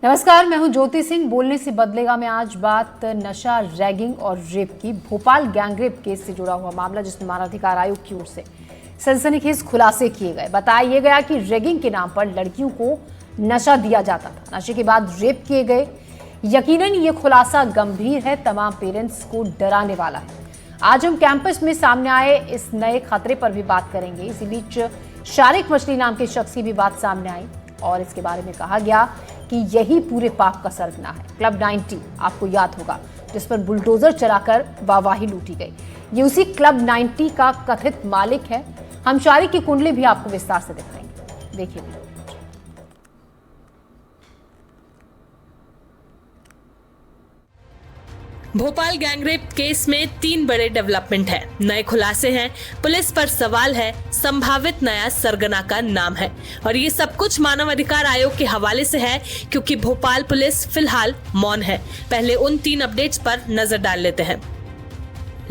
नमस्कार, मैं हूं ज्योति सिंह। बोलने से बदलेगा में आज बात नशा, रैगिंग और रेप की। भोपाल गैंगरेप केस से जुड़ा हुआ मामला जिसमें मानवाधिकार आयोग की ओर से सनसनीखेज खुलासे किए गए। बताया गया कि रैगिंग के नाम पर लड़कियों को नशा दिया जाता था, नशे के बाद रेप किए गए। यकीनन ये खुलासा गंभीर है, तमाम पेरेंट्स को डराने वाला है। आज हम कैंपस में सामने आए इस नए खतरे पर भी बात करेंगे। इसी बीच शारिक मछली नाम के शख्स की भी बात सामने आई और इसके बारे में कहा गया कि यही पूरे पाप का सरगना है। क्लब 90 आपको याद होगा, जिस पर बुलडोजर चलाकर वाहवाही लूटी गई। ये उसी क्लब 90 का कथित मालिक है। हम शारिक की कुंडली भी आपको विस्तार से दिखाएंगे, देखिए। भोपाल गैंगरेप केस में 3 बड़े डेवलपमेंट हैं, नए खुलासे हैं, पुलिस पर सवाल है, संभावित नया सरगना का नाम है। और ये सब कुछ मानव अधिकार आयोग के हवाले से है, क्योंकि भोपाल पुलिस फिलहाल मौन है। पहले उन 3 अपडेट्स पर नजर डाल लेते हैं।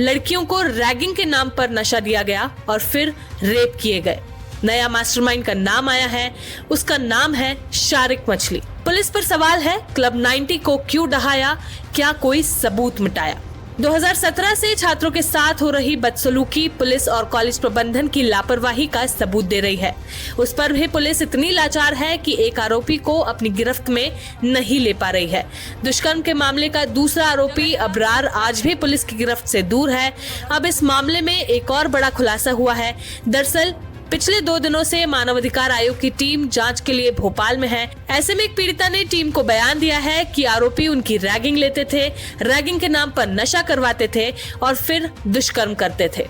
लड़कियों को रैगिंग के नाम पर नशा दिया गया और फिर रेप किए गए। नया मास्टरमाइंड का नाम आया है, उसका नाम है शारिक मछली। पुलिस पर सवाल है, क्लब 90 को क्यों ढहाया, क्या कोई सबूत मिटाया। 2017 से छात्रों के साथ हो रही बदसलूकी पुलिस और कॉलेज प्रबंधन की लापरवाही का सबूत दे रही है। उस पर भी पुलिस इतनी लाचार है कि एक आरोपी को अपनी गिरफ्त में नहीं ले पा रही है। दुष्कर्म के मामले का दूसरा आरोपी अबरार आज भी पुलिस की गिरफ्त से दूर है। अब इस मामले में एक और बड़ा खुलासा हुआ है। दरअसल पिछले 2 दिनों से मानवाधिकार आयोग की टीम जांच के लिए भोपाल में है। ऐसे में एक पीड़िता ने टीम को बयान दिया है कि आरोपी उनकी रैगिंग लेते थे, रैगिंग के नाम पर नशा करवाते थे और फिर दुष्कर्म करते थे।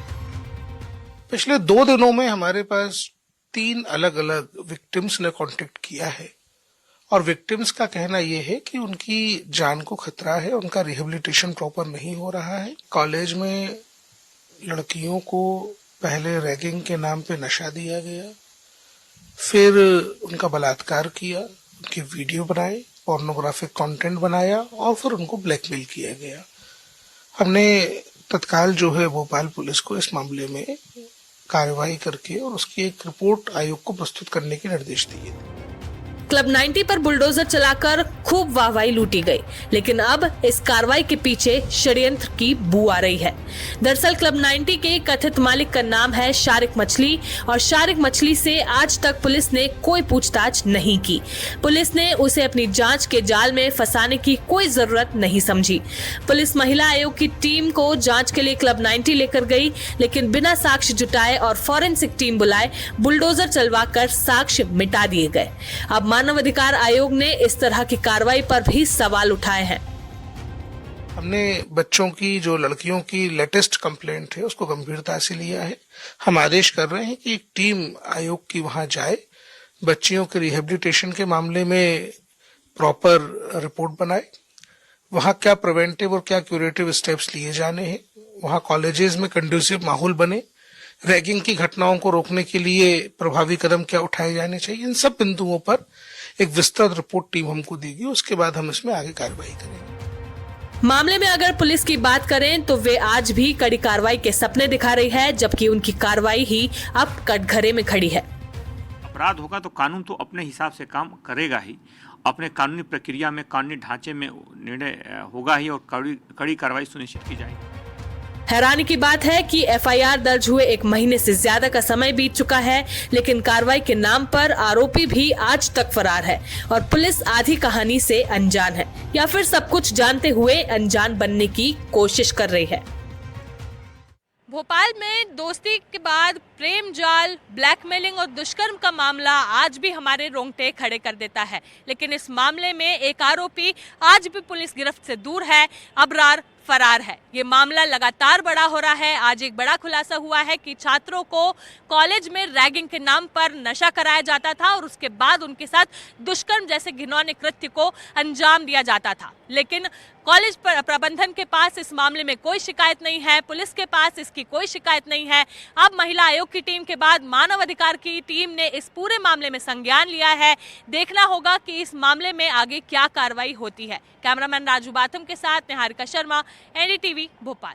पिछले 2 दिनों में हमारे पास 3 अलग अलग विक्टिम्स ने कांटेक्ट किया है और विक्टिम्स का कहना यह है कि उनकी जान को खतरा है, उनका रिहेबिलिटेशन प्रॉपर नहीं हो रहा है। कॉलेज में लड़कियों को पहले रैगिंग के नाम पे नशा दिया गया, फिर उनका बलात्कार किया, उनके वीडियो बनाए, पोर्नोग्राफिक कंटेंट बनाया और फिर उनको ब्लैकमेल किया गया। हमने तत्काल जो है भोपाल पुलिस को इस मामले में कार्रवाई करके और उसकी एक रिपोर्ट आयोग को प्रस्तुत करने के निर्देश दिए थे। क्लब 90 पर बुलडोजर चलाकर खूब वाहवाही लूटी गई, लेकिन अब इस कार्रवाई के पीछे षड्यंत्र की बू आ रही है। दरअसल क्लब 90 के कथित मालिक का नाम है शारिक मछली और शारिक मछली से आज तक पुलिस ने कोई पूछताछ नहीं की। पुलिस ने उसे अपनी जांच के जाल में फंसाने की कोई जरूरत नहीं समझी। पुलिस महिला आयोग की टीम को जांच के लिए क्लब 90 लेकर गई, लेकिन बिना साक्ष्य जुटाए और फॉरेंसिक टीम बुलाए बुलडोजर चलवाकर साक्ष्य मिटा दिए गए। अब मानव अधिकार आयोग ने इस तरह की कार्रवाई पर भी सवाल उठाए हैं। हमने बच्चों की, जो लड़कियों की लेटेस्ट कंप्लेंट है, उसको गंभीरता से लिया है। हम आदेश कर रहे हैं कि एक टीम आयोग की वहां जाए, बच्चियों के रिहेबिलिटेशन के मामले में प्रॉपर रिपोर्ट बनाए, वहां क्या प्रिवेंटिव और क्या क्यूरेटिव स्टेप्स लिए जाने हैं, वहां कॉलेजेस में कंड्यूसिव माहौल बने, रैगिंग की घटनाओं को रोकने के लिए प्रभावी कदम क्या उठाए जाने चाहिए। इन सब बिंदुओं पर एक विस्तृत रिपोर्ट टीम हमको देगी, उसके बाद हम इसमें आगे कार्रवाई करेंगे। मामले में अगर पुलिस की बात करें तो वे आज भी कड़ी कार्रवाई के सपने दिखा रही है, जबकि उनकी कार्रवाई ही अब कटघरे में खड़ी है। अपराध होगा तो कानून तो अपने हिसाब से काम करेगा ही, अपने कानूनी प्रक्रिया में, कानूनी ढांचे में निर्णय होगा ही और कड़ी कार्रवाई सुनिश्चित की जाएगी। हैरानी की बात है कि एफआईआर दर्ज हुए 1 महीने से ज्यादा का समय बीत चुका है, लेकिन कार्रवाई के नाम पर आरोपी भी आज तक फरार है और पुलिस आधी कहानी से अनजान है या फिर सब कुछ जानते हुए अनजान बनने की कोशिश कर रही है। भोपाल में दोस्ती के बाद प्रेम जाल, ब्लैकमेलिंग और दुष्कर्म का मामला आज भी हमारे रोंगटे खड़े कर देता है, लेकिन इस मामले में एक आरोपी आज भी पुलिस गिरफ्त से दूर है, अबरार फरार है। ये मामला लगातार बड़ा हो रहा है। आज एक बड़ा खुलासा हुआ है कि छात्रों को कॉलेज में रैगिंग के नाम पर नशा कराया जाता था और उसके बाद उनके साथ दुष्कर्म जैसे घिनौने कृत्य को अंजाम दिया जाता था, लेकिन कॉलेज प्रबंधन के पास इस मामले में कोई शिकायत नहीं है, पुलिस के पास इसकी कोई शिकायत नहीं है। अब महिला आयोग की टीम के बाद मानव अधिकार की टीम ने इस पूरे मामले में संज्ञान लिया है। देखना होगा कि इस मामले में आगे क्या कार्रवाई होती है। कैमरामैन राजू बाथम के साथ निहारिका शर्मा, एनडीटीवी भोपाल।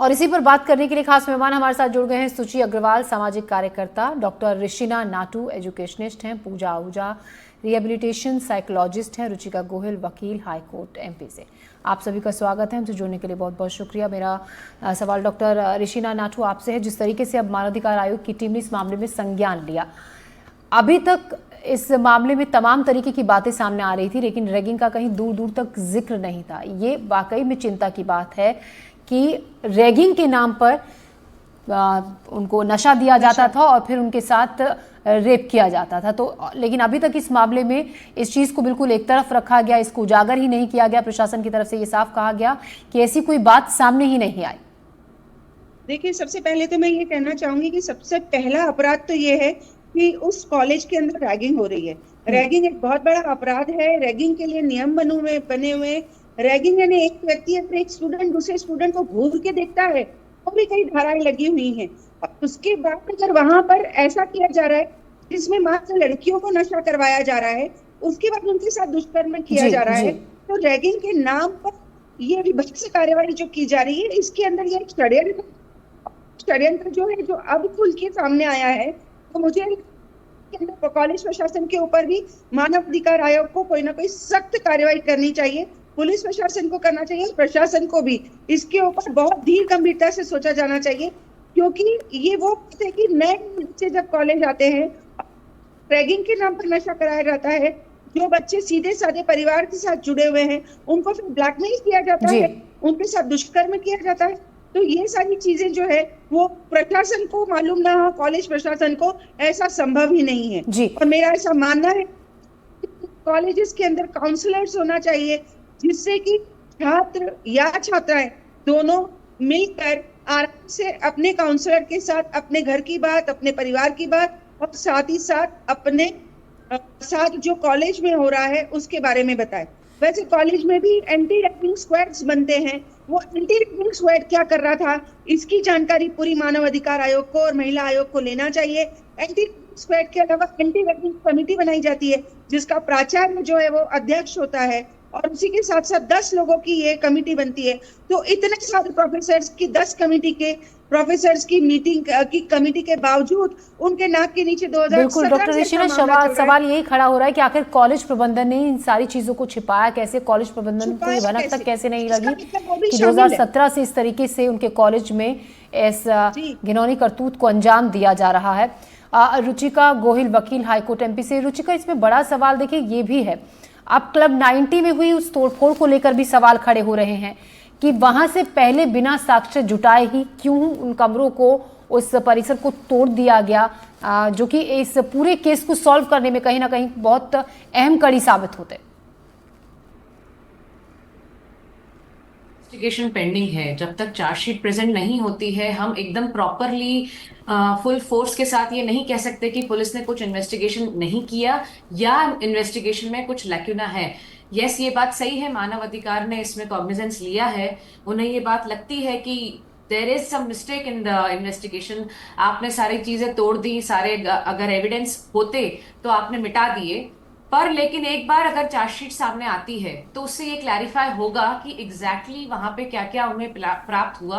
और इसी पर बात करने के लिए खास मेहमान हमारे साथ जुड़ गए हैं सुची अग्रवाल, सामाजिक कार्यकर्ता, डॉक्टर ऋषिना नाटू, एजुकेशनिस्ट हैं, पूजा आहूजा, रिहेबिलिटेशन साइकोलॉजिस्ट हैं रुचिका गोहिल, वकील हाई कोर्ट एमपी से। आप सभी का स्वागत है, हमसे जुड़ने के लिए बहुत बहुत शुक्रिया। मेरा सवाल डॉक्टर ऋषिना नाठू आपसे है। जिस तरीके से अब मानवाधिकार आयोग की टीम ने इस मामले में संज्ञान लिया, अभी तक इस मामले में तमाम तरीके की बातें सामने आ रही थी, लेकिन रैगिंग का कहीं दूर दूर तक जिक्र नहीं था। ये वाकई में चिंता की बात है कि रैगिंग के नाम पर उनको नशा दिया जाता था और फिर उनके साथ रेप किया जाता था। तो लेकिन अभी तक इस मामले में इस चीज़ को बिल्कुल एक तरफ रखा गया, इसको उजागर ही नहीं किया गया। प्रशासन की तरफ से ये साफ कहा गया कि ऐसी कोई बात सामने ही नहीं आई। देखिए, सबसे पहले तो मैं ये कहना चाहूंगी कि सबसे पहला अपराध तो ये है कि उस कॉलेज के अंदर रैगिंग हो रही है। रैगिंग एक बहुत बड़ा अपराध है। रैगिंग के लिए नियम बने हुए। रैगिंग यानी एक व्यक्ति अगर एक स्टूडेंट दूसरे स्टूडेंट को घूर के देखता है तो भी कई धाराएं लगी हुई हैं। और उसके बाद अगर वहां पर ऐसा किया जा रहा है जिसमें मात्र लड़कियों को नशा करवाया जा रहा है, उसके बाद उनके साथ दुष्कर्म किया जा रहा है, तो रैगिंग के नाम पर ये विभत्स कार्यवाही जो की जा रही है, इसके अंदर ये षड्यंत्र जो है, जो अब खुल के सामने आया है, तो मुझे कॉलेज प्रशासन के ऊपर भी मानव अधिकार आयोग को कोई ना कोई सख्त कार्रवाई करनी चाहिए। पुलिस प्रशासन को करना चाहिए, प्रशासन को भी इसके ऊपर बहुत धीर गंभीरता से सोचा जाना चाहिए, क्योंकि ये वो बात है कि नए बच्चे जब कॉलेज आते हैं, रैगिंग के नाम पर नशा कराया जाता है। जो बच्चे सीधे साधे परिवार के साथ जुड़े हुए हैं, उनको फिर ब्लैकमेल किया जाता है, उनके साथ दुष्कर्म किया जाता है। तो ये सारी चीजें जो है वो प्रशासन को मालूम ना हो, कॉलेज प्रशासन को ऐसा संभव ही नहीं है जी। और मेरा ऐसा मानना है कॉलेजेस के अंदर काउंसलर्स होना चाहिए, जिससे कि छात्र या छात्राएं दोनों मिलकर आराम से अपने काउंसलर के साथ अपने घर की बात, अपने परिवार की बात और साथ ही साथ अपने साथ जो कॉलेज में हो रहा है उसके बारे में बताएं। वैसे कॉलेज में भी एंटी रैगिंग स्क्वाड्स बनते हैं। वो एंटी रैगिंग स्क्वाड क्या कर रहा था, इसकी जानकारी पूरी मानव अधिकार आयोग को और महिला आयोग को लेना चाहिए। एंटी स्क्वाड के अलावा एंटी रैगिंग कमेटी बनाई जाती है, जिसका प्राचार्य जो है वो अध्यक्ष होता है, और उसी के साथ साथ 10 लोगों की ये कमेटी बनती है। तो इतने सारे प्रोफेसर्स की 10 कमेटी के प्रोफेसर्स की मीटिंग की कमेटी के बावजूद उनके नाक के नीचे 2017 बिल्कुल डॉक्टर ऋषिना, सवाल यही खड़ा हो रहा है कि आखिर कॉलेज प्रबंधन ने इन सारी चीजों को छिपाया कैसे? कॉलेज प्रबंधन को ये भनक तक कैसे नहीं लगी कि 2017 से इस तरीके से उनके कॉलेज में इस घिनौनी करतूत को अंजाम दिया जा रहा है। रुचिका गोहिल, वकील हाईकोर्ट एमपी से। रुचिका, इसमें बड़ा सवाल देखिए ये भी है, अब क्लब 90 में हुई उस तोड़फोड़ को लेकर भी सवाल खड़े हो रहे हैं कि वहां से पहले बिना साक्ष्य जुटाए ही क्यों उन कमरों को, उस परिसर को तोड़ दिया गया, जो कि इस पूरे केस को सॉल्व करने में कहीं ना कहीं बहुत अहम कड़ी साबित होते। इन्वेस्टिगेशन पेंडिंग है, जब तक चार्जशीट प्रेजेंट नहीं होती है हम एकदम प्रॉपरली फुल फोर्स के साथ ये नहीं कह सकते कि पुलिस ने कुछ इन्वेस्टिगेशन नहीं किया या इन्वेस्टिगेशन में कुछ लैक्यूना है। यस, ये बात सही है, मानव अधिकार ने इसमें कॉग्निजेंस लिया है। उन्हें ये बात लगती है कि there is some mistake in the investigation. आपने सारी चीजें तोड़ दी, सारे अगर एविडेंस होते तो आपने मिटा दिए, पर लेकिन एक बार अगर चार्जशीट सामने आती है तो उससे ये क्लैरिफाई होगा कि एग्जैक्टली वहां पे क्या क्या उन्हें प्राप्त हुआ,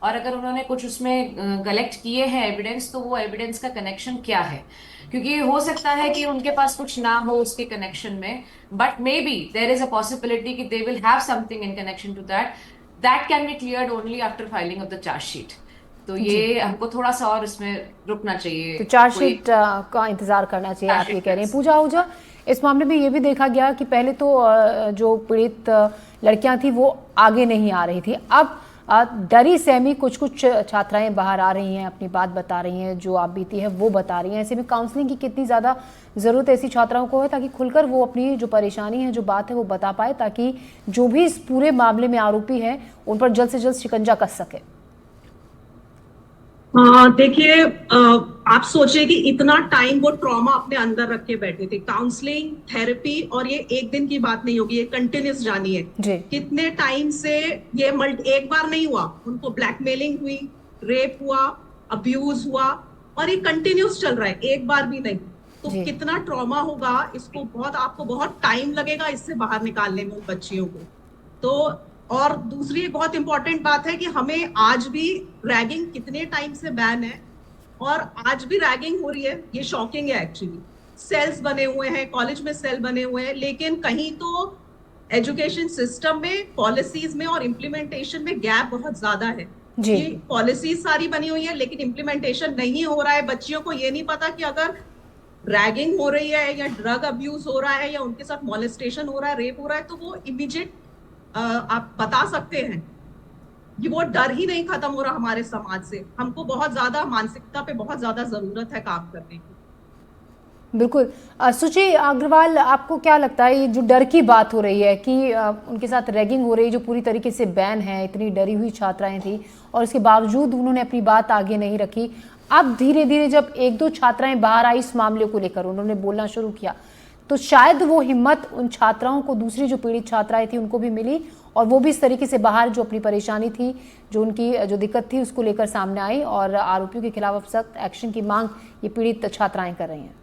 और अगर उन्होंने कुछ उसमें कलेक्ट किए हैं एविडेंस, तो वो एविडेंस का कनेक्शन क्या है। क्योंकि हो सकता है कि उनके पास कुछ ना हो उसके कनेक्शन में, but may be there is a possibility कि they will have something in connection to that can be cleared only after filing of the chargesheet. तो ये हमको थोड़ा सा और इसमें रुकना चाहिए, तो चार्जशीट का इंतजार करना चाहिए, आप ये कह रहे हैं। पूजा आहूजा, इस मामले में ये भी देखा गया कि पहले तो जो पीड़ित लड़कियां थी वो आगे नहीं आ रही थी, अब डरी सहमी कुछ छात्राएं बाहर आ रही हैं, अपनी बात बता रही हैं, जो आप बीती है वो बता रही हैं। ऐसे में काउंसलिंग की कितनी ज़्यादा ज़रूरत ऐसी छात्राओं को है ताकि खुलकर वो अपनी जो परेशानी है, जो बात है वो बता पाए, ताकि जो भी इस पूरे मामले में आरोपी हैं उन पर जल्द से जल्द शिकंजा कस सके। देखिए, आप सोचिए कि इतना टाइम वो ट्रॉमा अपने अंदर रख के बैठे थे। काउंसलिंग, थेरेपी, और ये एक दिन की बात नहीं होगी, ये कंटिन्यूस जानी है। कितने टाइम से ये एक बार नहीं हुआ, उनको ब्लैकमेलिंग हुई, रेप हुआ, अब्यूज हुआ, और ये कंटिन्यूस चल रहा है, एक बार भी नहीं। तो कितना ट्रॉमा होगा, इसको आपको बहुत टाइम लगेगा इससे बाहर निकालने में उन बच्चियों को। तो और दूसरी एक बहुत इंपॉर्टेंट बात है कि हमें आज भी रैगिंग कितने टाइम से बैन है और आज भी रैगिंग हो रही है, ये शॉकिंग है एक्चुअली। सेल्स बने हुए हैं, कॉलेज में सेल बने हुए हैं, लेकिन कहीं तो एजुकेशन सिस्टम में, पॉलिसीज में और इम्प्लीमेंटेशन में गैप बहुत ज्यादा है। ये पॉलिसीज सारी बनी हुई है लेकिन इम्प्लीमेंटेशन नहीं हो रहा है। बच्चियों को ये नहीं पता कि अगर रैगिंग हो रही है या ड्रग अब्यूज हो रहा है या उनके साथ मॉलेस्टेशन हो रहा है, रेप हो रहा है, तो वो इमीडिएट आप बता सकते हैं। ये वो डर ही नहीं खत्म हो रहा हमारे समाज से। हमको बहुत ज्यादा मानसिकता पे बहुत ज्यादा जरूरत है काम करने की। बिल्कुल। सुचि अग्रवाल, आपको क्या लगता है ये जो डर की बात हो रही है कि उनके साथ रैगिंग हो रही है जो पूरी तरीके से बैन है, इतनी डरी हुई छात्राएं थी और इसके बावजूद उन्होंने अपनी बात आगे नहीं रखी। अब धीरे धीरे जब एक दो छात्राएं बाहर आई इस मामले को लेकर, उन्होंने बोलना शुरू किया, तो शायद वो हिम्मत उन छात्राओं को, दूसरी जो पीड़ित छात्राएं थी उनको भी मिली और वो भी इस तरीके से बाहर जो अपनी परेशानी थी, जो उनकी जो दिक्कत थी उसको लेकर सामने आई और आरोपियों के खिलाफ अब सख्त एक्शन की मांग ये पीड़ित छात्राएं कर रही हैं।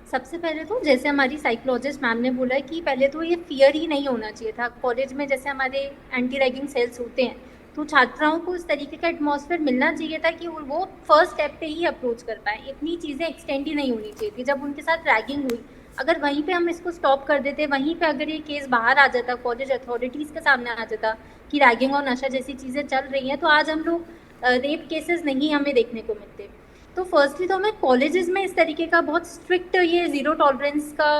सबसे पहले तो जैसे हमारी साइकोलॉजिस्ट मैम ने बोला कि पहले तो ये फियर ही नहीं होना चाहिए था कॉलेज में। जैसे हमारे एंटी रैगिंग सेल्स होते हैं तो छात्राओं को इस तरीके का एटमॉस्फेयर मिलना चाहिए था कि वो फर्स्ट स्टेप पे ही अप्रोच कर पाए। इतनी चीज़ें एक्सटेंड ही नहीं होनी चाहिए थी। जब उनके साथ रैगिंग हुई, अगर वहीं पे हम इसको स्टॉप कर देते, वहीं पे अगर ये केस बाहर आ जाता, कॉलेज अथॉरिटीज़ के सामने आ जाता कि रैगिंग और नशा जैसी चीज़ें चल रही हैं, तो आज हम लोग रेप केसेस नहीं हमें देखने को मिलते। तो फर्स्टली तो हमें कॉलेजेस में इस तरीके का बहुत स्ट्रिक्ट ये ज़ीरो टॉलरेंस का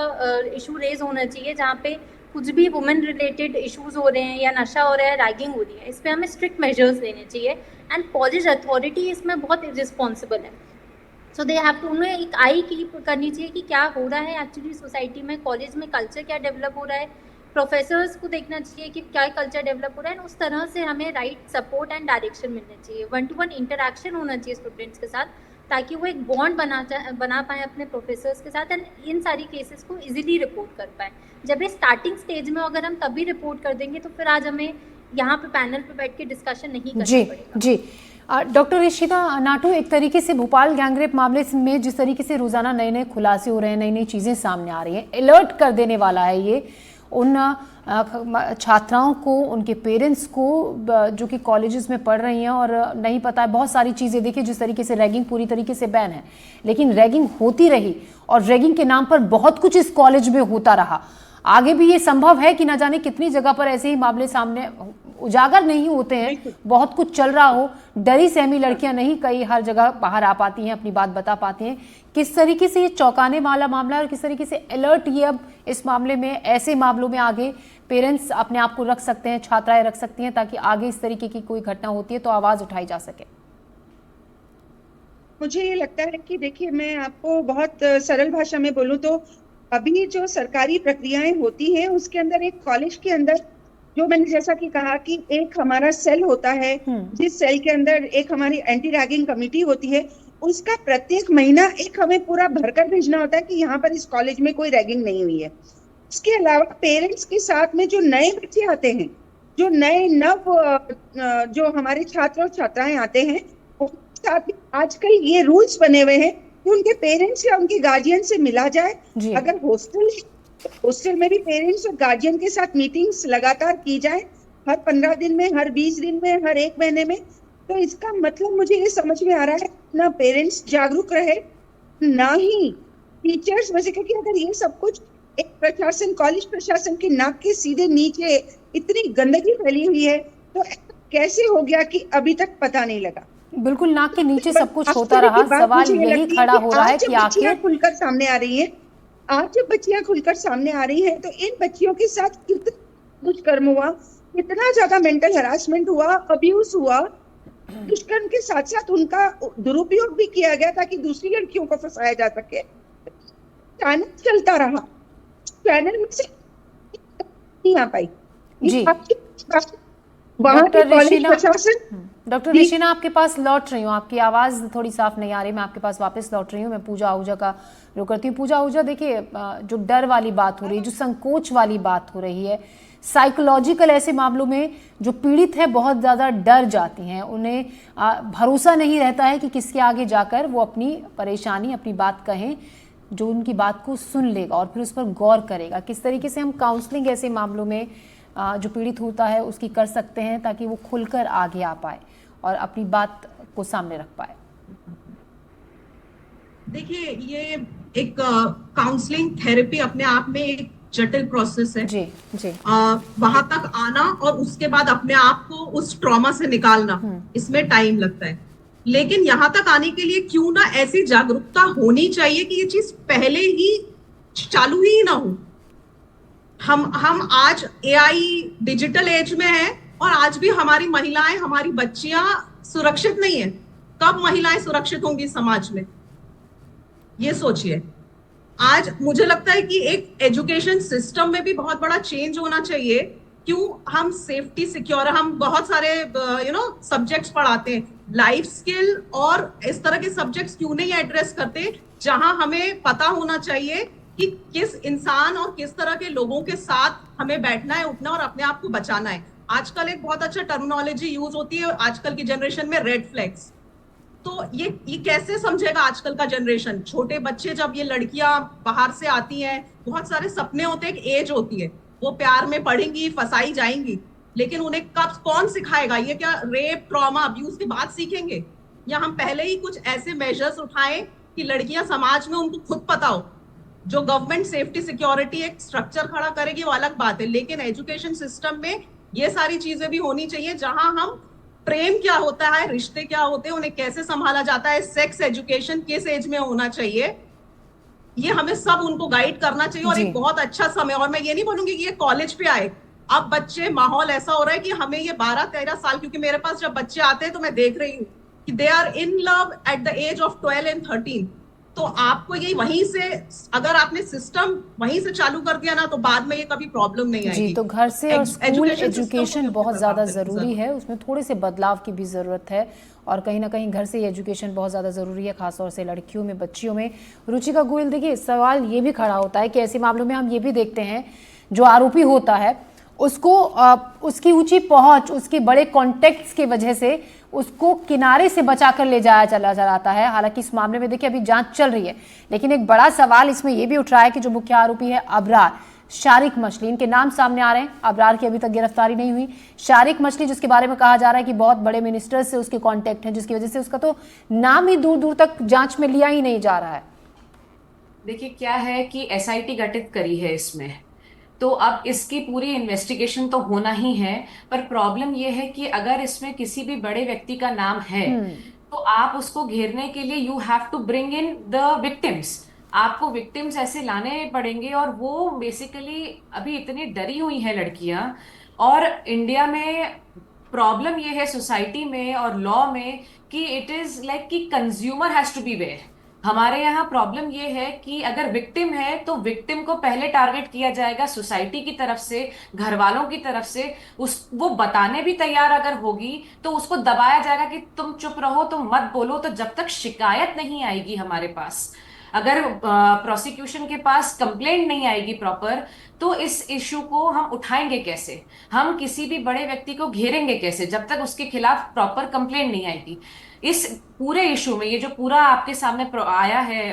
इशू रेज होना चाहिए, जहाँ पे कुछ भी वुमेन रिलेटेड इश्यूज हो रहे हैं या नशा हो रहा है, रैगिंग हो रही है, इस पर हमें स्ट्रिक्ट मेजर्स लेने चाहिए। एंड कॉलेज अथॉरिटी इसमें बहुत रिस्पॉन्सिबल है। सो दे हैव टू, उन्हें एक आई कीप करनी चाहिए कि क्या हो रहा है एक्चुअली सोसाइटी में, कॉलेज में कल्चर क्या डेवलप हो रहा है, प्रोफेसर्स को देखना चाहिए कि क्या कल्चर डेवलप हो रहा है, उस तरह से हमें राइट सपोर्ट एंड डायरेक्शन मिलना चाहिए। 1-to-1 इंटरेक्शन होना चाहिए स्टूडेंट्स के साथ, ताकि वो एक बॉन्ड बना पाएँ अपने प्रोफेसर्स के साथ एंड इन सारी केसेस को इजीली रिपोर्ट कर पाएँ। जब ये स्टार्टिंग स्टेज में अगर हम तभी रिपोर्ट कर देंगे तो फिर आज हमें यहाँ पे पैनल पे बैठ के डिस्कशन नहीं करना पड़ेगा। जी डॉक्टर ऋषिता नाटू, एक तरीके से भोपाल गैंगरेप मामले में जिस तरीके से रोजाना नए नए खुलासे हो रहे हैं, नई नई चीज़ें सामने आ रही हैं, अलर्ट कर देने वाला है ये उन छात्राओं को, उनके पेरेंट्स को जो कि कॉलेजेस में पढ़ रही हैं और नहीं पता है बहुत सारी चीज़ें। देखिए जिस तरीके से रैगिंग पूरी तरीके से बैन है, लेकिन रैगिंग होती रही और रैगिंग के नाम पर बहुत कुछ इस कॉलेज में होता रहा। आगे भी ये संभव है कि ना जाने कितनी जगह पर ऐसे ही मामले सामने उजागर नहीं होते हैं, बहुत कुछ चल रहा हो, डरी सहमी लड़कियां नहीं कई हर जगह बाहर आ पाती हैं, अपनी बात बता पाती हैं। किस तरीके से ये चौंकाने वाला मामला है और किस तरीके से अलर्ट ये अब इस मामले में, ऐसे मामलों में आगे पेरेंट्स अपने आप को रख सकते हैं, छात्राएं रख सकती हैं, ताकि आगे इस तरीके की कोई घटना होती है तो आवाज उठाई जा सके। मुझे ये लगता है कि देखिए, मैं आपको बहुत सरल भाषा में बोलूं तो अभी जो सरकारी प्रक्रियाएं होती हैं उसके अंदर, एक कॉलेज के अंदर जो मैंने जैसा कि कहा कि एक हमारा सेल होता है, जिस सेल के अंदर एक हमारी एंटी रैगिंग कमेटी होती है, उसका प्रत्येक महीना एक हमें पूरा भरकर भेजना होता है कि यहाँ पर इस कॉलेज में कोई रैगिंग नहीं हुई है। इसके अलावा पेरेंट्स के साथ में जो नए बच्चे आते हैं, जो नए जो हमारे छात्र और छात्राएं आते हैं, उनके साथ आजकल ये रूल्स बने हुए हैं कि उनके पेरेंट्स या उनके गार्जियन से मिला जाए। अगर हॉस्टल में भी पेरेंट्स और गार्जियन के साथ मीटिंग्स लगातार की जाए, हर 15 दिन में, हर 20 दिन में, हर 1 महीने में। तो इसका मतलब मुझे ये समझ में आ रहा है, ना पेरेंट्स जागरूक रहे, ना ही टीचर्स में से, क्योंकि अगर ये सब कुछ एक प्रशासन, कॉलेज प्रशासन के नाक के सीधे नीचे इतनी गंदगी फैली हुई है, तो कैसे हो गया कि अभी तक पता नहीं लगा। बिल्कुल नाक के नीचे सब कुछ होता रहा। सवाल यही खड़ा हो रहा है कि आखिर खुलकर सामने आ रही है, आज जब बच्चियां खुलकर सामने आ रही हैं, तो इन बच्चियों के साथ कितना दुष्कर्म हुआ, कितना ज्यादा मेंटल हरासमेंट हुआ, अब्यूज हुआ। दुष्कर्म के साथ साथ उनका दुरुपयोग भी किया गया ताकि दूसरी लड़कियों को फंसाया जा सके। चैनल चलता रहा, चैनल में से नहीं आ पाई जी। डॉक्टर ऋषिना आपके पास लौट रही हूँ, आपकी आवाज़ थोड़ी साफ नहीं आ रही, मैं आपके पास वापस लौट रही हूँ। मैं पूजा आहूजा का रुख करती हूँ। पूजा आहूजा, देखिए जो डर वाली बात हो रही है, जो संकोच वाली बात हो रही है, साइकोलॉजिकल ऐसे मामलों में जो पीड़ित है बहुत ज़्यादा डर जाती हैं, उन्हें भरोसा नहीं रहता है कि किसके आगे जाकर वो अपनी परेशानी, अपनी बात कहें, जो उनकी बात को सुन लेगा और फिर उस पर गौर करेगा। किस तरीके से हम काउंसलिंग ऐसे मामलों में जो पीड़ित होता है उसकी कर सकते हैं ताकि वो खुलकर आगे आ पाए और अपनी बात को सामने रख पाए। देखिए, ये एक काउंसलिंग थेरेपी अपने आप में एक जटिल प्रोसेस है। जी जी। वहां तक आना और उसके बाद अपने आप को उस ट्रॉमा से निकालना, इसमें टाइम लगता है। लेकिन यहाँ तक आने के लिए क्यों ना ऐसी जागरूकता होनी चाहिए कि ये चीज पहले ही चालू ही ना हो। हम आज एआई डिजिटल एज में है और आज भी हमारी महिलाएं, हमारी बच्चियां सुरक्षित नहीं है। कब महिलाएं सुरक्षित होंगी समाज में, ये सोचिए। आज मुझे लगता है कि एक एजुकेशन सिस्टम में भी बहुत बड़ा चेंज होना चाहिए। क्यों हम सेफ्टी सिक्योर, हम बहुत सारे सब्जेक्ट्स पढ़ाते हैं, लाइफ स्किल और इस तरह के सब्जेक्ट्स क्यों नहीं एड्रेस करते, जहां हमें पता होना चाहिए कि किस इंसान और किस तरह के लोगों के साथ हमें बैठना है, उठना और अपने आप को बचाना है। आजकल एक बहुत अच्छा टर्मिनोलॉजी यूज होती है आजकल की जनरेशन में, रेड फ्लैग्स। तो ये कैसे समझेगा आजकल का जनरेशन? छोटे बच्चे, जब ये लड़कियां बाहर से आती हैं, बहुत सारे सपने होते हैं, एक एज होती है, वो प्यार में पढ़ेंगी, फंसाई जाएंगी, लेकिन उन्हें कब कौन सिखाएगा? ये क्या रेप, ट्रॉमा, अब्यूज के बाद सीखेंगे? या हम पहले ही कुछ ऐसे मेजर्स उठाएं कि लड़कियां समाज में उनको खुद पता हो। जो गवर्नमेंट सेफ्टी सिक्योरिटी एक स्ट्रक्चर खड़ा करेगी वो अलग बात है, लेकिन एजुकेशन सिस्टम में ये सारी चीजें भी होनी चाहिए, जहां हम प्रेम क्या होता है, रिश्ते क्या होते हैं, उन्हें कैसे संभाला जाता है, सेक्स एजुकेशन किस एज में होना चाहिए, ये हमें सब उनको गाइड करना चाहिए। और एक बहुत अच्छा समय, और मैं ये नहीं बोलूंगी कि ये कॉलेज पे आए। अब बच्चे, माहौल ऐसा हो रहा है कि हमें ये 12-13 साल, क्योंकि मेरे पास जब बच्चे आते हैं तो मैं देख रही हूँ कि they are in love at the age of 12 and 13। तो आपको ये वहीं से, अगर आपने सिस्टम वहीं से चालू कर दिया ना, तो बाद में ये कभी प्रॉब्लम नहीं आएगी। जी, तो घर से और स्कूल एजुकेशन बहुत ज़्यादा ज़रूरी है, उसमें थोड़े से बदलाव की भी ज़रूरत है। और कहीं ना कहीं घर से एजुकेशन बहुत ज़्यादा ज़रूरी है, खासतौर से लड़कियों में, बच्चियों में। रुचिका गोयल, देखिए सवाल ये भी खड़ा होता है कि ऐसे मामलों में हम ये भी देखते हैं जो आरोपी होता है उसको उसकी ऊंची पहुंच, उसके बड़े कॉन्टेक्ट्स की वजह से उसको किनारे से बचाकर ले जाया चला जाता है। हालांकि इस मामले में देखिए अभी जांच चल रही है, लेकिन एक बड़ा सवाल इसमें यह भी उठ रहा है कि जो मुख्य आरोपी है अबरार शारिक मछली, इनके नाम सामने आ रहे हैं। अबरार की अभी तक गिरफ्तारी नहीं हुई। शारिक मछली, जिसके बारे में कहा जा रहा है कि बहुत बड़े मिनिस्टर से उसके कॉन्टेक्ट हैं, जिसकी वजह से उसका तो नाम ही दूर दूर तक जांच में लिया ही नहीं जा रहा है। देखिए क्या है कि एसआईटी गठित करी है इसमें, तो अब इसकी पूरी इन्वेस्टिगेशन तो होना ही है। पर प्रॉब्लम यह है कि अगर इसमें किसी भी बड़े व्यक्ति का नाम है तो आप उसको घेरने के लिए you have to bring in the victims. आपको विक्टिम्स ऐसे लाने पड़ेंगे, और वो बेसिकली अभी इतनी डरी हुई है लड़कियां। और इंडिया में प्रॉब्लम ये है सोसाइटी में और लॉ में कि इट इज लाइक कि consumer has to be aware. हमारे यहाँ प्रॉब्लम ये है कि अगर विक्टिम है तो विक्टिम को पहले टारगेट किया जाएगा सोसाइटी की तरफ से, घर वालों की तरफ से। वो बताने भी तैयार अगर होगी तो उसको दबाया जाएगा कि तुम चुप रहो, तुम मत बोलो। तो जब तक शिकायत नहीं आएगी हमारे पास, अगर प्रोसिक्यूशन के पास कंप्लेंट नहीं आएगी प्रॉपर, तो इस इशू को हम उठाएंगे कैसे? हम किसी भी बड़े व्यक्ति को घेरेंगे कैसे जब तक उसके खिलाफ प्रॉपर कंप्लेंट नहीं आएगी? इस पूरे इशू में, ये जो पूरा आपके सामने आया है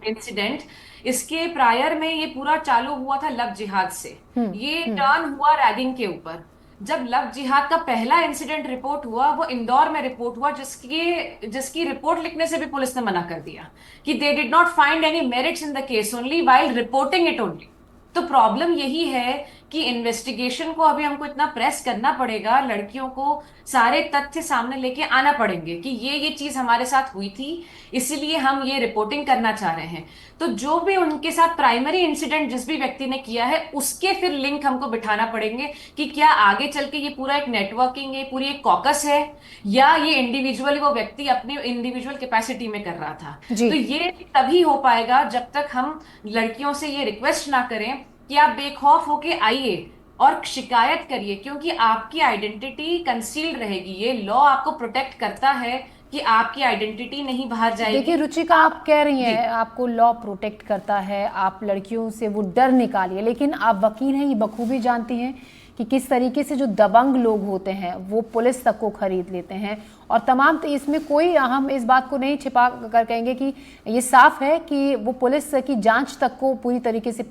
इंसिडेंट, इसके प्रायर में ये पूरा चालू हुआ था लव जिहाद से। ये टर्न हुआ रैगिंग के ऊपर। जब लव जिहाद का पहला इंसिडेंट रिपोर्ट हुआ, वो इंदौर में रिपोर्ट हुआ, जिसकी रिपोर्ट लिखने से भी पुलिस ने मना कर दिया कि they did not find any merits in the case only while reporting it only. तो प्रॉब्लम यही है कि इन्वेस्टिगेशन को अभी हमको इतना प्रेस करना पड़ेगा, लड़कियों को सारे तथ्य सामने लेके आना पड़ेंगे कि ये चीज हमारे साथ हुई थी, इसीलिए हम ये रिपोर्टिंग करना चाह रहे हैं। तो जो भी उनके साथ प्राइमरी इंसिडेंट जिस भी व्यक्ति ने किया है, उसके फिर लिंक हमको बिठाना पड़ेंगे कि क्या आगे चल के ये पूरा एक नेटवर्किंग, ये पूरी एक कॉकस है, या ये इंडिविजुअली वो व्यक्ति अपनी इंडिविजुअल कैपेसिटी में कर रहा था। तो ये तभी हो पाएगा जब तक हम लड़कियों से ये रिक्वेस्ट ना करें कि आप बेखौफ होके आइए और शिकायत करिए, क्योंकि आपकी आइडेंटिटी कंसील्ड रहेगी। ये लॉ आपको प्रोटेक्ट करता है कि आपकी आइडेंटिटी नहीं बाहर जाएगी। देखिए रुचिका, आप कह रही हैं आपको लॉ प्रोटेक्ट करता है, आप लड़कियों से वो डर निकालिए, लेकिन आप वकील हैं, ये बखूबी जानती हैं कि किस तरीके से जो दबंग लोग होते हैं वो पुलिस तक को खरीद लेते हैं और तमाम। तो इसमें कोई हम इस बात को नहीं छिपा कर कहेंगे कि ये साफ है कि वो पुलिस की जांच तक को पूरी तरीके से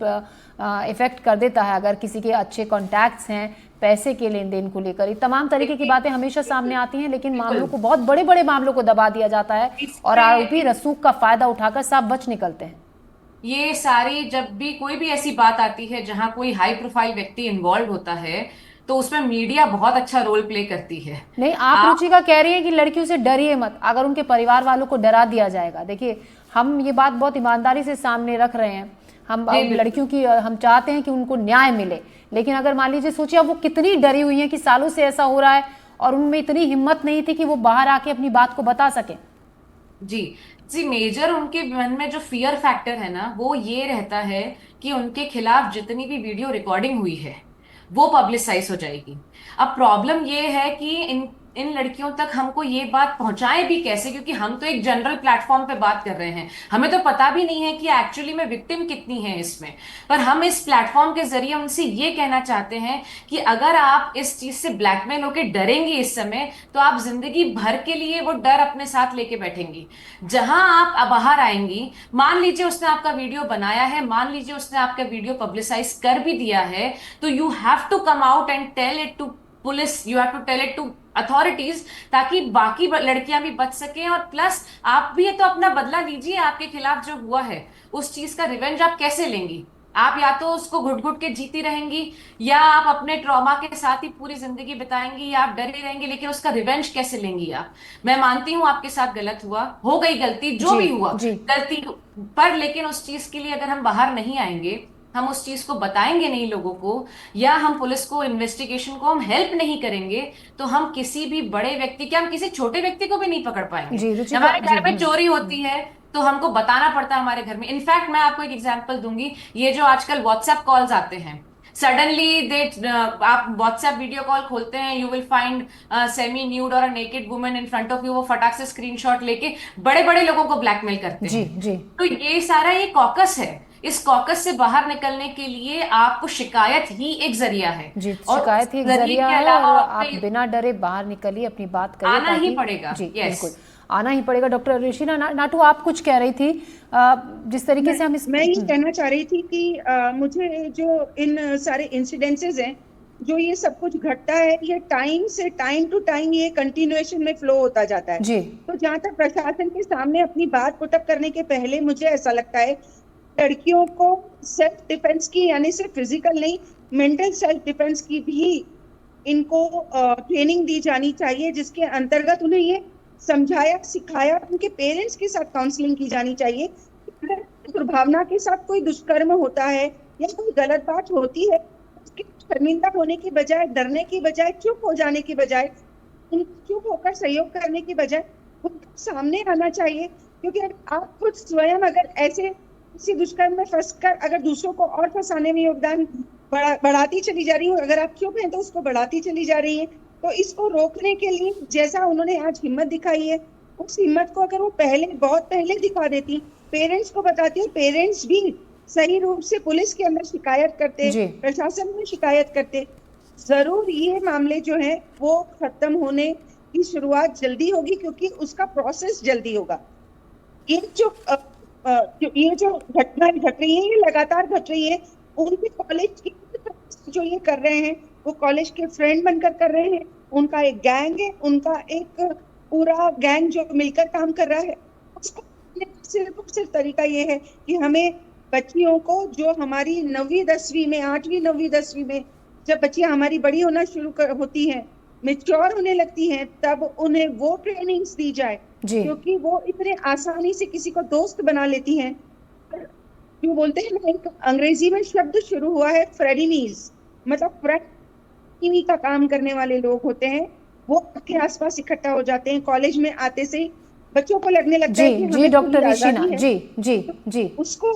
इफेक्ट कर देता है अगर किसी के अच्छे कॉन्टैक्ट्स हैं, पैसे के लेन देन को लेकर। ये तमाम तरीके की बातें हमेशा सामने आती हैं, लेकिन मामलों को, बहुत बड़े बड़े मामलों को दबा दिया जाता है और आरोपी रसूख का फायदा उठाकर साफ बच निकलते हैं। ये सारी, जब भी कोई भी ऐसी बात आती है जहां कोई हाई प्रोफाइल व्यक्ति इन्वॉल्व होता है तो उसमें मीडिया बहुत अच्छा रोल प्ले करती है। नहीं, आप रुचिका कह रही है कि लड़कियों से डरिए मत, अगर उनके परिवार वालों को डरा दिया जाएगा। देखिए, हम ये बात बहुत ईमानदारी से सामने रख रहे हैं, हम लड़कियों की, हम चाहते हैं कि उनको न्याय मिले, लेकिन अगर मान लीजिए सोचिए अब वो कितनी डरी हुई है कि सालों से ऐसा हो रहा है और उनमें इतनी हिम्मत नहीं थी कि वो बाहर आके अपनी बात को बता सके। जी, मेजर उनके मन में जो फियर फैक्टर है ना, वो ये रहता है कि उनके खिलाफ जितनी भी वीडियो रिकॉर्डिंग हुई है वो पब्लिसाइज हो जाएगी। अब प्रॉब्लम ये है कि इन लड़कियों तक हमको ये बात पहुंचाएं भी कैसे, क्योंकि हम तो एक जनरल प्लेटफॉर्म पे बात कर रहे हैं, हमें तो पता भी नहीं है कि एक्चुअली में विक्टिम कितनी है इसमें। पर हम इस प्लेटफॉर्म के जरिए उनसे ये कहना चाहते हैं कि अगर आप इस चीज से ब्लैकमेल होकर डरेंगे इस समय, तो आप जिंदगी भर के लिए वो डर अपने साथ लेके बैठेंगी। जहां आप बाहर आएंगी, मान लीजिए उसने आपका वीडियो बनाया है, मान लीजिए उसने आपका वीडियो पब्लिसाइज कर भी दिया है, तो you have to come out and tell it to police, you have to tell it to authorities, ताकि बाकी लड़कियां भी बच सकें। और प्लस आप भी तो अपना बदला लीजिए, आपके खिलाफ जो हुआ है उस चीज का रिवेंज आप कैसे लेंगी? आप या तो उसको घुट घुट के जीती रहेंगी, या आप अपने ट्रॉमा के साथ ही पूरी जिंदगी बिताएंगी, या आप डरी रहेंगी, लेकिन उसका रिवेंज कैसे लेंगी आप? मैं मानती हूं आपके साथ गलत हुआ, हो गई गलती, जो भी हुआ गलती, पर लेकिन उस चीज के लिए अगर हम बाहर नहीं आएंगे, हम उस चीज को बताएंगे नहीं लोगों को, या हम पुलिस को, इन्वेस्टिगेशन को हम हेल्प नहीं करेंगे, तो हम किसी भी बड़े व्यक्ति, क्या हम किसी छोटे व्यक्ति को भी नहीं पकड़ पाएंगे। हमारे घर में चोरी होती है तो हमको बताना पड़ता है हमारे घर में। इनफैक्ट मैं आपको एक एग्जांपल दूंगी, ये जो आजकल व्हाट्सएप कॉल्स आते हैं, सडनली आप व्हाट्सएप वीडियो कॉल खोलते हैं, you will find semi nude और a naked woman in front of you, वो फटाक से स्क्रीनशॉट लेके बड़े बड़े लोगों को ब्लैकमेल करते हैं। तो ये सारा ये कॉकस है। इस कॉकस से बाहर निकलने के लिए आपको शिकायत ही एक जरिया है। जी, शिकायत ही एक जरिया है और आप बिना डरे बाहर निकलिए, अपनी बात करिए, आना ही पड़ेगा। जी बिल्कुल, आना ही पड़ेगा। डॉक्टर ऋषिना नाटू, आप कुछ कह रही थी, जिस तरीके से हम मैं ये कहना चाह रही थी कि मुझे जो इन सारे इंसिडेंसेस हैं, जो ये सब कुछ घटता है, ये टाइम टू टाइम ये कंटिन्यूएशन में फ्लो होता जाता है। जी। तो जहाँ तक प्रशासन के सामने अपनी बात पुटअप करने के पहले मुझे ऐसा लगता है लड़कियों को सेल्फ डिफेंस की, यानी सिर्फ फिजिकल नहीं, मेंटल सेल्फ डिफेंस की भी इनको ट्रेनिंग दी जानी चाहिए, जिसके अंतर्गत उन्हें ये समझाया सिखाया, उनके पेरेंट्स के साथ काउंसलिंग की जानी चाहिए। दुर्भावना के साथ कोई दुष्कर्म होता है या कोई गलत बात होती है, उसके शर्मिंदा होने की बजाय, डरने की बजाय, चुप हो जाने की बजाय, चुप होकर सहयोग करने की बजाय उनके सामने आना चाहिए। क्योंकि आप खुद स्वयं अगर ऐसे किसी दुष्कर्म में फंसकर अगर दूसरों को और फंसाने में योगदान बढ़ाती चली जा रही हूँ, अगर आप चुप हैं तो उसको बढ़ाती चली जा रही है, तो इसको रोकने के लिए जैसा उन्होंने आज हिम्मत दिखाई है, उस हिम्मत को अगर वो बहुत पहले दिखा देती, पेरेंट्स को बताती है, पेरेंट्स भी सही रूप से पुलिस के अंदर शिकायत करते, प्रशासन में शिकायत करते, जरूर ये मामले जो है वो खत्म होने की शुरुआत जल्दी होगी, क्योंकि उसका प्रोसेस जल्दी होगा। ये जो घटनाएं घट रही है, ये लगातार घट रही है। उनके कॉलेज की जो ये कर रहे हैं, वो कॉलेज के फ्रेंड बनकर कर रहे हैं, उनका एक गैंग है, उनका एक पूरा गैंग जो मिलकर काम कर रहा है। उसको सिर्फ तरीका ये है कि हमें बच्चियों को, जो हमारी 9वीं 10वीं में, 8वीं 9वीं 10वीं में जब बच्चियां हमारी बड़ी होना शुरू होती हैं, मैच्योर होने लगती हैं, तब उन्हें वो ट्रेनिंग्स दी जाए, क्योंकि वो इतने आसानी से किसी को दोस्त बना लेती हैं। जो बोलते हैं ना, एक अंग्रेजी में शब्द शुरू हुआ है फ्रेडीनीज, मतलब फ्रेंड का काम करने वाले लोग होते हैं, वो आपके आसपास इकट्ठा हो जाते हैं। कॉलेज में आते से बच्चों को लगने लगता है कि जी डॉक्टर ऋषिना, जी उसको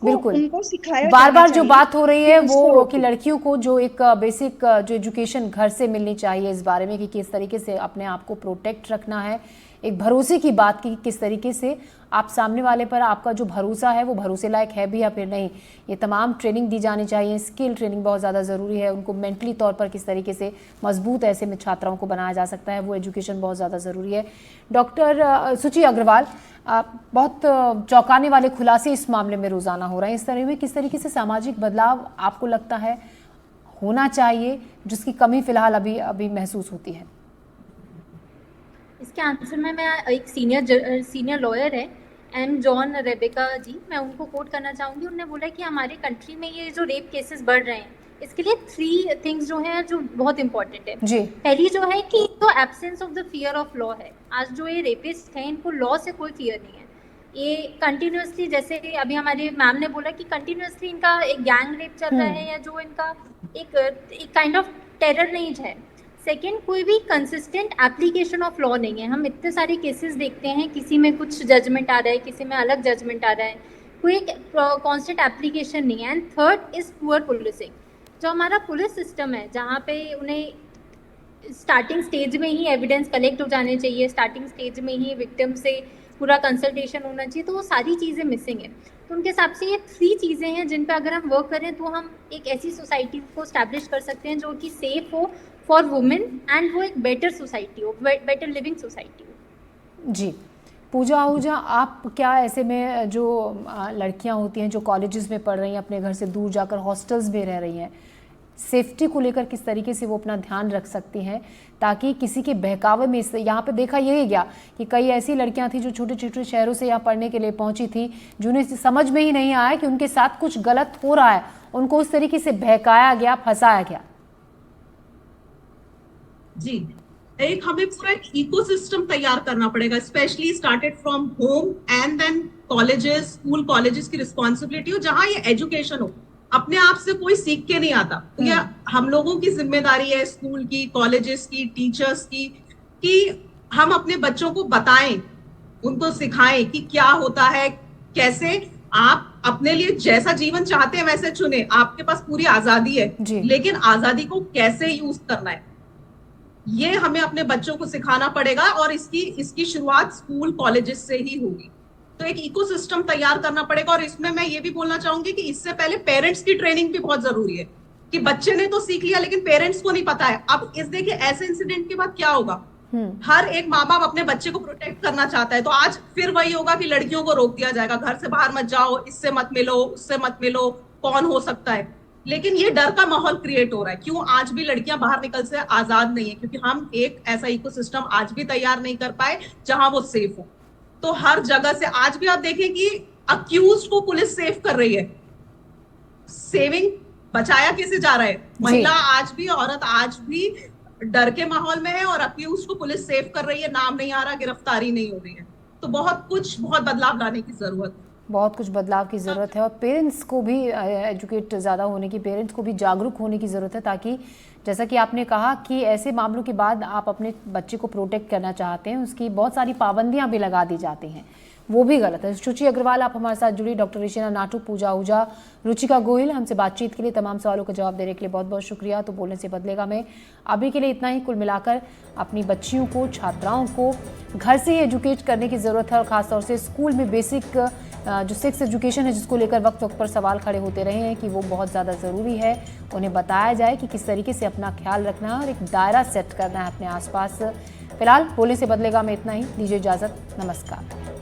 बिल्कुल उनको सिखाया बार जो बात हो रही है वो कि लड़कियों को जो एक बेसिक जो एजुकेशन घर से मिलनी चाहिए इस बारे में कि किस तरीके से अपने आप को प्रोटेक्ट रखना है, एक भरोसे की बात की, किस तरीके से आप सामने वाले पर आपका जो भरोसा है वो भरोसे लायक है भी या फिर नहीं। ये तमाम ट्रेनिंग दी जानी चाहिए, स्किल ट्रेनिंग बहुत ज़्यादा ज़रूरी है, उनको मेंटली तौर पर किस तरीके से मजबूत ऐसे में छात्राओं को बनाया जा सकता है, वो एजुकेशन बहुत ज़्यादा ज़रूरी है। डॉक्टर सुचि अग्रवाल, बहुत चौंकाने वाले खुलासे इस मामले में रोज़ाना हो रहे हैं, इस तरह में किस तरीके से सामाजिक बदलाव आपको लगता है होना चाहिए जिसकी कमी फिलहाल अभी महसूस होती है? इसके आंसर में मैं एक सीनियर लॉयर है एम जॉन रेबेका जी, मैं उनको कोट करना चाहूँगी। उन्होंने बोला कि हमारे कंट्री में ये जो रेप केसेस बढ़ रहे हैं, इसके लिए 3 थिंग्स जो हैं जो बहुत इंपॉर्टेंट है जी। पहली जो है कि तो absence of the fear of law है। आज जो ये रेपिस्ट हैं इनको लॉ से कोई फियर नहीं है। ये कंटिन्यूसली, जैसे अभी हमारे मैम ने बोला कि कंटिन्यूसली इनका एक गैंग रेप चल रहा है, या जो इनका एक काइंड ऑफ टेरर रेंज है। सेकेंड, कोई भी कंसिस्टेंट एप्लीकेशन ऑफ लॉ नहीं है। हम इतने सारे केसेस देखते हैं, किसी में कुछ जजमेंट आ रहा है, किसी में अलग जजमेंट आ रहा है, कोई एक कॉन्स्टेंट एप्लीकेशन नहीं है। And third is poor policing. जो हमारा पुलिस सिस्टम है, जहाँ पे उन्हें स्टार्टिंग स्टेज में ही एविडेंस कलेक्ट हो जाने चाहिए, स्टार्टिंग स्टेज में ही विक्टिम से पूरा कंसल्टेशन होना चाहिए, तो वो सारी चीज़ें मिसिंग है। तो उनके हिसाब से ये 3 चीज़ें हैं जिन पे अगर हम वर्क करें तो हम एक ऐसी सोसाइटी को स्टैब्लिश कर सकते हैं जो कि सेफ हो फॉर वुमेन एंड वो एक बेटर सोसाइटी हो, बेटर लिविंग सोसाइटी हो। जी, पूजा आहूजा, आप क्या ऐसे में जो लड़कियां होती हैं जो कॉलेजेस में पढ़ रही हैं, अपने घर से दूर जाकर हॉस्टल्स में रह रही हैं, सेफ्टी को लेकर किस तरीके से वो अपना ध्यान रख सकती हैं ताकि किसी के बहकावे में, यहाँ पे देखा यही गया कि कई ऐसी लड़कियां थी जो छोटे छोटे शहरों से यहाँ पढ़ने के लिए पहुंची थी, जिन्हें समझ में ही नहीं आया कि उनके साथ कुछ गलत हो रहा है, उनको उस तरीके से बहकाया गया, फंसाया गया। जी, एक हमें पूरा एक इकोसिस्टम तैयार करना पड़ेगा, specially started from home and then colleges, school colleges की रिस्पॉन्सिबिलिटी हो, जहां ये एजुकेशन हो। अपने आप से कोई सीख के नहीं आता, तो ये हम लोगों की जिम्मेदारी है, स्कूल की, कॉलेजेस की, टीचर्स की, कि हम अपने बच्चों को बताएं, उनको सिखाएं कि क्या होता है, कैसे आप अपने लिए जैसा जीवन चाहते हैं वैसे चुने, आपके पास पूरी आजादी है, लेकिन आजादी को कैसे यूज करना है ये हमें अपने बच्चों को सिखाना पड़ेगा, और इसकी शुरुआत स्कूल कॉलेजेस से ही होगी। तो एक इकोसिस्टम तैयार करना पड़ेगा। और इसमें मैं ये भी बोलना चाहूंगी कि इससे पहले पेरेंट्स की ट्रेनिंग भी बहुत जरूरी है, कि बच्चे ने तो सीख लिया लेकिन पेरेंट्स को नहीं पता है। अब इस देखिए ऐसे इंसिडेंट के बाद क्या होगा, हर एक माँ बाप अपने बच्चे को प्रोटेक्ट करना चाहता है, तो आज फिर वही होगा कि लड़कियों को रोक दिया जाएगा, घर से बाहर मत जाओ, इससे मत मिलो, उससे मत मिलो, कौन हो सकता है। लेकिन ये डर का माहौल क्रिएट हो रहा है। क्यों आज भी लड़कियां बाहर निकल से आजाद नहीं है? क्योंकि हम एक ऐसा इकोसिस्टम आज भी तैयार नहीं कर पाए जहां वो सेफ हो। तो हर जगह से आज भी आप देखें कि अक्यूज्ड को पुलिस सेव कर रही है, सेविंग, बचाया कैसे जा रहा है? महिला आज भी, औरत आज भी डर के माहौल में है, और अक्यूज्ड को पुलिस सेव कर रही है, नाम नहीं आ रहा, गिरफ्तारी नहीं हो रही है। तो बहुत बदलाव लाने की जरूरत है, बहुत कुछ बदलाव की ज़रूरत है। और पेरेंट्स को भी एजुकेट ज़्यादा होने की, पेरेंट्स को भी जागरूक होने की ज़रूरत है, ताकि जैसा कि आपने कहा कि ऐसे मामलों के बाद आप अपने बच्चे को प्रोटेक्ट करना चाहते हैं, उसकी बहुत सारी पाबंदियां भी लगा दी जाती हैं, वो भी गलत है। सुचि अग्रवाल आप हमारे साथ जुड़ी, डॉक्टर ऋषिना नाटू, पूजा आहूजा, रुचिका गोहिल, हमसे बातचीत के लिए, तमाम सवालों का जवाब देने के लिए बहुत बहुत शुक्रिया। तो बोलने से बदलेगा में अभी के लिए इतना ही। कुल मिलाकर अपनी बच्चियों को, छात्राओं को घर से ही एजुकेट करने की ज़रूरत है, और ख़ासतौर से स्कूल में बेसिक जो सेक्स एजुकेशन है, जिसको लेकर वक्त वक्त पर सवाल खड़े होते रहे हैं कि वो बहुत ज़्यादा ज़रूरी है, उन्हें बताया जाए कि किस तरीके से अपना ख्याल रखना है और एक दायरा सेट करना है अपने आसपास। फिलहाल बोलने से बदलेगा में इतना ही। दीजिए इजाज़त, नमस्कार।